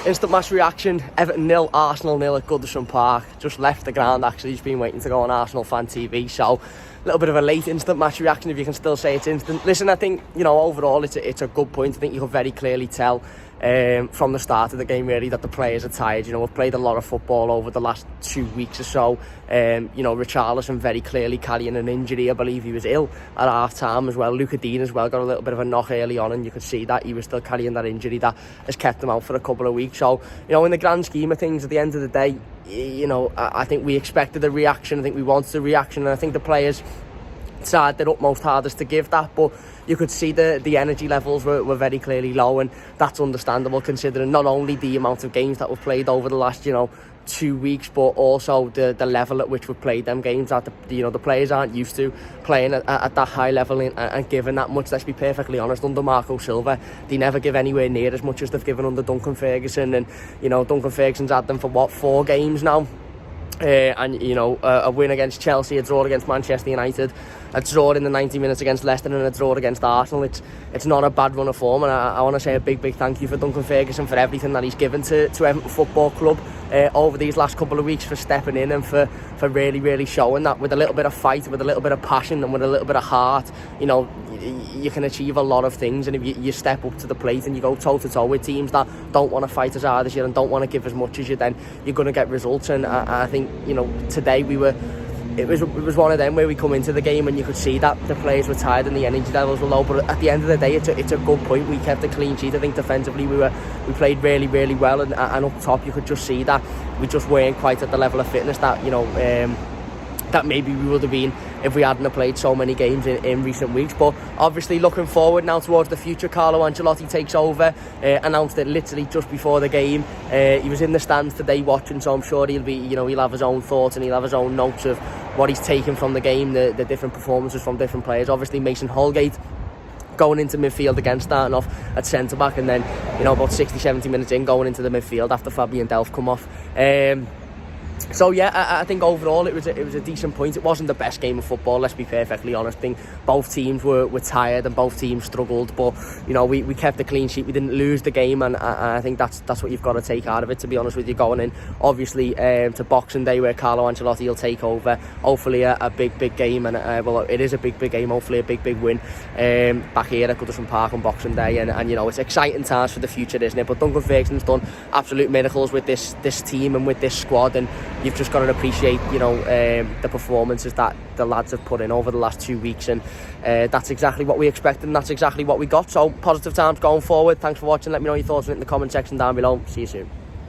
Instant match reaction, Everton 0, Arsenal 0 at Goodison Park. Just left the ground actually, he's been waiting to go on Arsenal Fan TV, so a little bit of a late instant match reaction, if you can still say it's instant. Listen, I think, overall it's a good point. I think you can very clearly tell from the start of the game really that the players are tired. We've played a lot of football over the last 2 weeks or so. Richarlison very clearly carrying an injury. I believe he was ill at half time as well. Luca Dean as well got a little bit of a knock early on, and you could see that he was still carrying that injury that has kept him out for a couple of weeks. So in the grand scheme of things, at the end of the day, I think we expected a reaction. I think we wanted a reaction, and I think the players tried their utmost hardest to give that, but you could see the energy levels were very clearly low, and that's understandable considering not only the amount of games that we've played over the last 2 weeks, but also the level at which we've played them games. That the players aren't used to playing at that high level and giving that much. Let's be perfectly honest, under Marco Silva they never give anywhere near as much as they've given under Duncan Ferguson, and Duncan Ferguson's had them for 4 games now. A win against Chelsea, a draw against Manchester United, a draw in the 90 minutes against Leicester, and a draw against Arsenal. It's not a bad run of form, and I want to say a big thank you for Duncan Ferguson for everything that he's given to Everton Football Club over these last couple of weeks, for stepping in and for really showing that with a little bit of fight, with a little bit of passion, and with a little bit of heart, you can achieve a lot of things. And if you step up to the plate and you go toe to toe with teams that don't want to fight as hard as you and don't want to give as much as you, then you're going to get results. And I think today it was one of them where we come into the game and you could see that the players were tired and the energy levels were low, but at the end of the day it's a good point. We kept a clean sheet. I think defensively we played really well, and up top you could just see that we just weren't quite at the level of fitness that that maybe we would have been if we hadn't played so many games in recent weeks. But obviously looking forward now towards the future, Carlo Ancelotti takes over, announced it literally just before the game. He was in the stands today watching, so I'm sure he'll have his own thoughts and he'll have his own notes of what he's taken from the game, the different performances from different players. Obviously Mason Holgate going into midfield again, starting off at centre-back, and then about 60-70 minutes in going into the midfield after Fabian Delph come off. So yeah, I think overall it was a decent point. It wasn't the best game of football, let's be perfectly honest. I think both teams were tired and both teams struggled, but we kept a clean sheet. We didn't lose the game, and I think that's what you've got to take out of it, to be honest with you, going in obviously to Boxing Day, where Carlo Ancelotti will take over. Hopefully a big game, and it is a big game. Hopefully a big win back here at Goodison Park on Boxing Day, and it's exciting times for the future, isn't it? But Duncan Ferguson's done absolute miracles with this team and with this squad, and you've just got to appreciate the performances that the lads have put in over the last 2 weeks, and that's exactly what we expected, and that's exactly what we got. So positive times going forward. Thanks for watching. Let me know your thoughts on it in the comment section down below. See you soon.